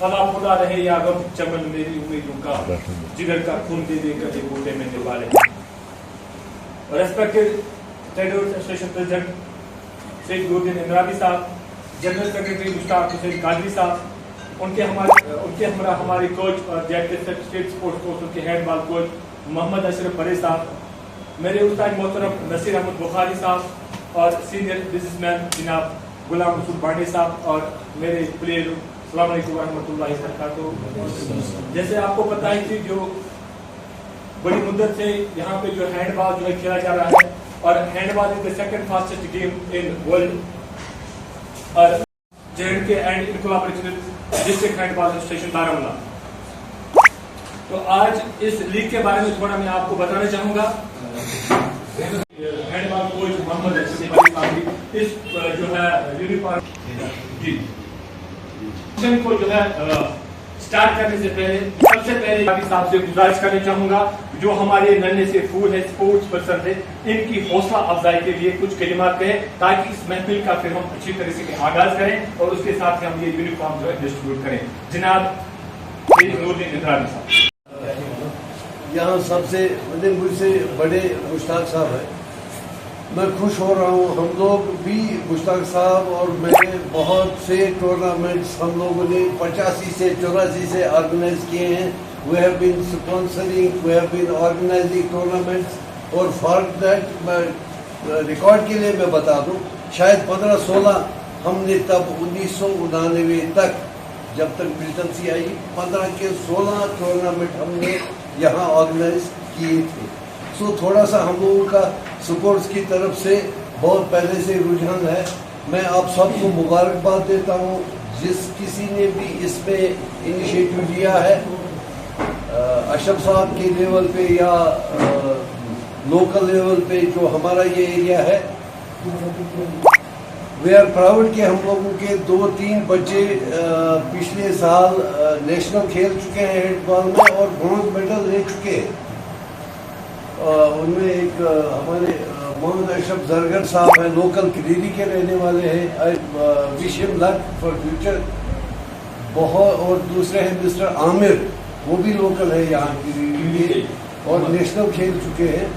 फला फूला रहे या गम चमन मेरी उम्मीदों का जिगर का खून दे देकर ये बूटे में निभाले। Respected trade association president Sheikh Nooruddin Indrabi sahab, general secretary Mushtaq Hussain Qadri sahab, उनके हमारे कोच और जेट स्टेट स्पोर्ट्स कोच उनके हैंडबॉल कोच मोहम्मद अशरफ परेज साहब, मेरे उस्ताद मोहतरम नसीर अहमद बुखारी साहब और सीनियर बिजनेसमैन जनाब गुलाम रसूल बांडे साहब और मेरे प्लेयर अस्सलाम वालेकुम रहमतुल्लाहि व बरकातहू। जैसे आपको पता है कि जो बड़ी मुद्दत से यहाँ पे जो हैंडबॉल जो है खेला जा रहा है और handball is the second fastest game in world और JNK and in collaboration district handball association Baramulla. तो आज इस लीग के बारे में थोड़ा मैं आपको बताना चाहूँगा। हैंडबॉल कोच मोहम्मद अशरफ परेज साहब इस जो है यूनिफॉर्म जी को जो है स्टार्ट करने से पहले सबसे पहले काफी साहब से गुजारिश करना चाहूंगा, जो हमारे नन्हे से फूल है स्पोर्ट्स पर्सन है, इनकी हौसला अफजाई के लिए कुछ कलिमात कहें ताकि इस महफिल का फिर हम अच्छी तरह से आगाज करें और उसके साथ हम ये यूनिफॉर्म जो है डिस्ट्रीब्यूट करें। जनाब नूरुद्दीन इंद्रावी साहब। यहाँ सबसे मुझसे बड़े मुश्ताक साहब है, मैं खुश हो रहा हूँ। हम लोग भी मुश्ताक साहब और मैं बहुत से टूर्नामेंट्स हम लोगों ने 85 से 84 से ऑर्गेनाइज किए हैं। We have been sponsoring, we have been organising tournaments और फॉर दैट रिकॉर्ड के लिए मैं बता दूँ शायद 15-16 हमने तब 1999 तक जब तक प्रेसिडेंसी आई 15 के 16 टूर्नामेंट हमने यहाँ ऑर्गेनाइज किए थे। सो थोड़ा सा हम लोगों का स्पोर्ट्स की तरफ से बहुत पहले से रुझान है। मैं आप सबको मुबारकबाद देता हूँ जिस किसी ने भी इसमें इनिशिएटिव लिया है, अशरफ साहब के लेवल पे या लोकल लेवल पे जो हमारा ये एरिया है। वी आर प्राउड कि हम लोगों के 2-3 बच्चे पिछले साल नेशनल खेल चुके हैं हैंडबॉल में और ब्रॉन्ज मेडल ले चुके हैं। उनमें एक हमारे मोहम्मद अशरफ जरगर साहब हैं, लोकल किरीरी के रहने वाले हैं, wish him luck for future. बहुत और दूसरे हैं मिस्टर आमिर, वो भी लोकल है यहाँ किरीरी के और नेशनल खेल चुके हैं।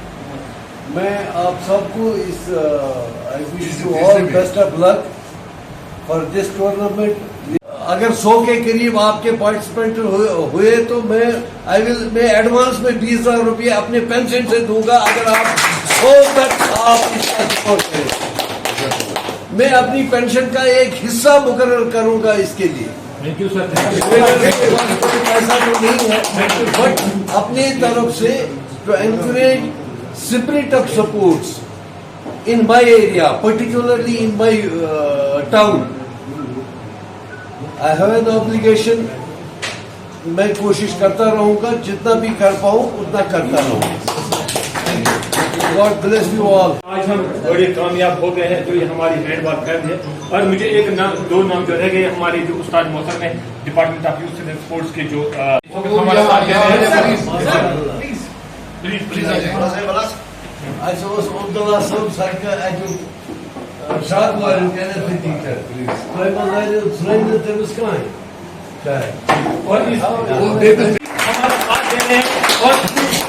मैं आप सबको इस I wish you all best of luck for this tournament. अगर 100 के करीब आपके पार्टिसिपेंट हुए तो मैं एडवांस में 20,000 रुपये अपने पेंशन से दूंगा अगर आप 100 तक आप इसका सपोर्ट करें। मैं अपनी पेंशन का एक हिस्सा मुकर्रर करूंगा इसके लिए। Thank you sir. ऐसा तो नहीं है बट अपनी तरफ से to encourage spirit of sports in my area particularly in my town. I have an obligation. मैं कोशिश करता रहूंगा, जितना भी कर पाऊं उतना करता रहूंगा। God bless you all. आज हम बड़े कामयाब हो गए हैं जो ये हमारी हैंडबॉल कैंप है और मुझे दो नाम जो रह गए हमारे जो उस्ताद मोहतरम है department of youth and sports के जो हमारे साथ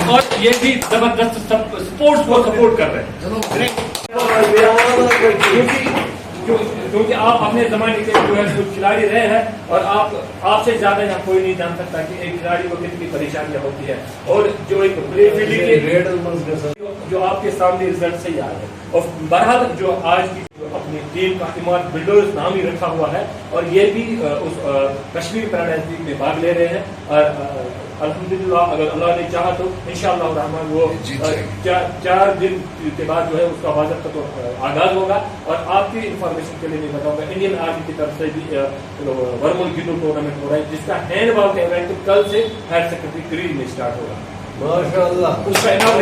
और ये भी जबरदस्त स्पोर्ट्स को सपोर्ट कर रहे हैं क्योंकि आप अपने जमाने के जो है कुछ खिलाड़ी रहे हैं और आपसे ज्यादा यहाँ कोई नहीं जान सकता कि एक खिलाड़ी को कितनी परेशानियां होती है और जो एक जो आपके सामने रिजल्ट से ही आ है। और बहरहाल जो आज की अपनी टीम का इमारत बिल्डर्स नाम ही रखा हुआ है और ये भी उस कश्मीर पैराडाइज लीग में भाग ले रहे हैं और अल्हम्दुलिल्लाह अगर अल्लाह ने चाहा तो इंशाअल्लाह रहमान वो 4 दिन के बाद जो है उसका बाज़ाब्ता तो आगाज होगा। और आपकी इंफॉर्मेशन के लिए मैं बताऊंगा इंडियन आर्मी की तरफ से भी वर्मुल गिनो टूर्नामेंट हो रहा है जिसका हैंडबॉल का इवेंट कल से हायर सेकेंडरी क्रीज में स्टार्ट होगा माशाअल्लाह। उसका इनाम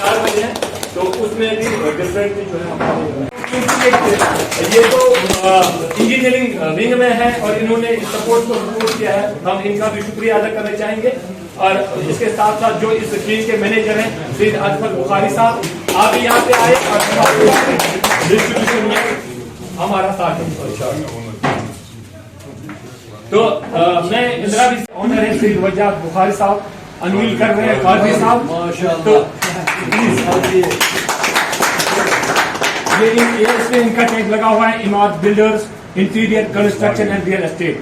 4 बजे है तो उसमें भी डिफरेंट जो है हमारे ये तो इंजीनियरिंग विंग में है और इन्होंने सपोर्ट को सपोर्ट किया है, हम इनका भी शुक्रिया अदा करना चाहेंगे। और इसके साथ साथ जो इस टीम के मैनेजर हैं सैयद अजमल बुखारी साहब, आप भी यहाँ पे आए और डिस्ट्रीब्यूशन में हमारा साथ है। تو میں اندرا بھی آنر ہے سید وجاہت بخاری صاحب انویل کر رہے ہیں قاضی صاحب ماشاءاللہ. تو یہ اس میں ان کا ٹیگ لگا ہوا ہے Imad builders interior construction and real estate.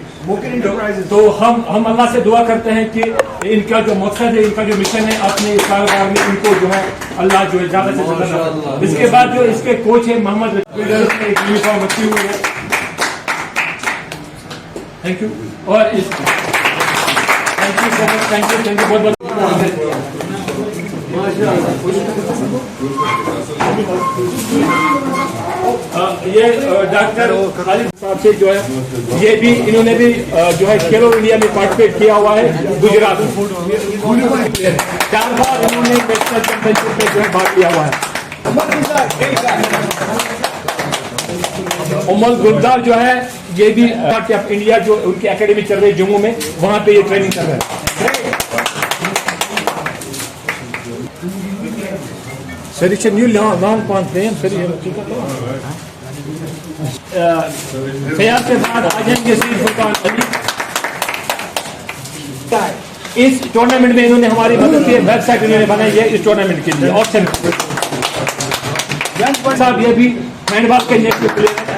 تو ہم اللہ سے دعا کرتے ہیں کہ ان کا جو مقصد ہے ان کا جو مشن ہے اپنے اس کاروبار میں ان کو جو ہے اللہ جو ہے زیادہ سے زیادہ. اس کے بعد جو اس کے کوچ ہے محمد بلڈرز میں ایک یونیفارم رکھی ہوئی ہے. Thank you. اور اس thank you so much. Thank you بہت بہت. یہ ڈاکٹر خالد صاحب سے جو ہے یہ بھی انہوں نے بھی جو ہے کھیلو انڈیا میں پارٹیسپیٹ کیا ہوا ہے گجرات میں. 4 بار انہوں نے نیشنل چیمپئن شپ میں جو ہے بھاگ لیا ہوا ہے. امل گلزار جو ہے یہ بھی انڈیا جو ان کی اکیڈمی چل رہی ہے جموں میں وہاں پہ یہ ٹریننگ کر رہے ہیں. سر یہ نیو لانگ پانچ فیام سر فیاض کے بعد آ جائیں گے سید سلطان علی. اس ٹورنامنٹ میں انہوں نے ہماری مدد کی ویب سائٹ انہوں نے بنائی ہے اس ٹورنامنٹ کے لیے. اور صاحب یہ بھی ہینڈ بال کے نیٹ پلیئر ہے.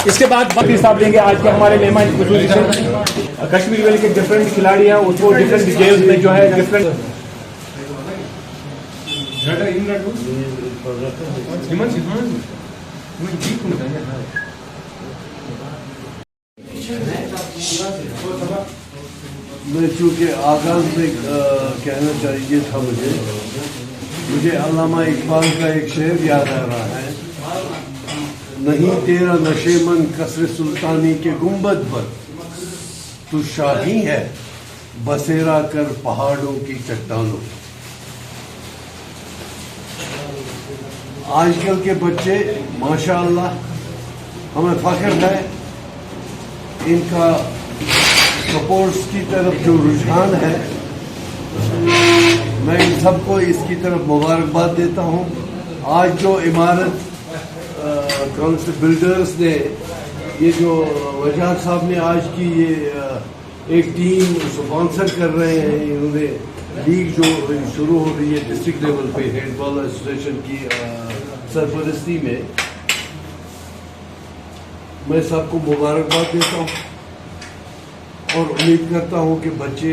اس کے بعد باقی صاحب لیں گے آج کے ہمارے مہمان خصوصی سے. کشمیر ویلی کے ڈفرینٹ کھلاڑی ہیں اس کو ڈفرینٹ گیمز میں جو ہے ڈفرینٹ میں چونکہ آغاز میں کہنا چاہیے تھا مجھے علامہ اقبال کا ایک شعر یاد آ رہا ہے. نہیں تیرا نشے من قصر سلطانی کے گنبد پر تو شاہی ہے بسیرا کر پہاڑوں کی چٹانوں. آج کل کے بچے ماشاءاللہ ہمیں فخر ہے ان کا سپورٹس کی طرف جو رجحان ہے. میں ان سب کو اس کی طرف مبارکباد دیتا ہوں. آج جو عمارت بلڈرز نے یہ جو وجاہت صاحب نے آج کی یہ ایک ٹیم اسپانسر کر رہے ہیں. انہوں نے لیگ جو شروع ہو رہی ہے ڈسٹرکٹ لیول پہ ہینڈ بال ایسوسیشن کی سرپرستی میں میں سب کو مبارکباد دیتا ہوں اور امید کرتا ہوں کہ بچے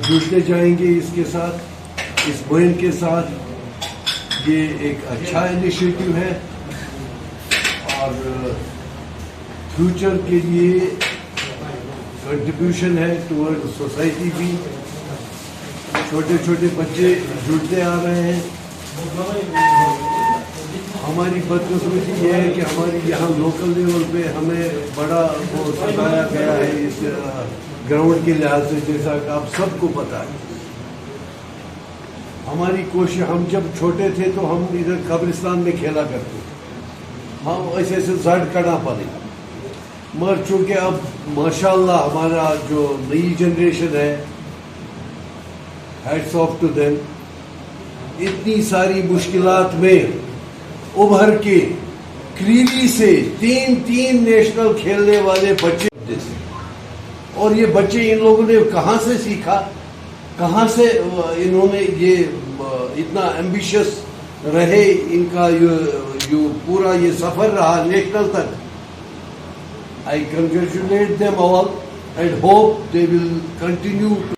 جڑتے جائیں گے اس کے ساتھ اس مہم کے ساتھ. یہ ایک اچھا انیشیٹو ہے اور فیوچر کے لیے کنٹریبیوشن ہے ٹورڈ سوسائٹی بھی. چھوٹے چھوٹے بچے جڑتے آ رہے ہیں. ہماری بدقسمتی یہ ہے کہ ہماری یہاں لوکل لیول پہ ہمیں بڑا وہ ستایا گیا ہے اس گراؤنڈ کے لحاظ سے. جیسا کہ آپ سب کو پتا ہے ہماری کوشش, ہم جب چھوٹے تھے تو ہم ادھر قبرستان میں کھیلا کرتے تھے. ہم ایسے زڑ کرنا پڑے مگر چونکہ اب ماشاءاللہ ہمارا جو نئی جنریشن ہے ہیٹس آف ٹو دیم, اتنی ساری مشکلات میں ابھر کے کریری سے 3 نیشنل کھیلنے والے بچے. اور یہ بچے ان لوگوں نے کہاں سے سیکھا, کہاں سے انہوں نے یہ اتنا ایمبیشس رہے, ان کا جو پورا یہ سفر رہا نیشنل تک. I congratulate them all and hope they will continue to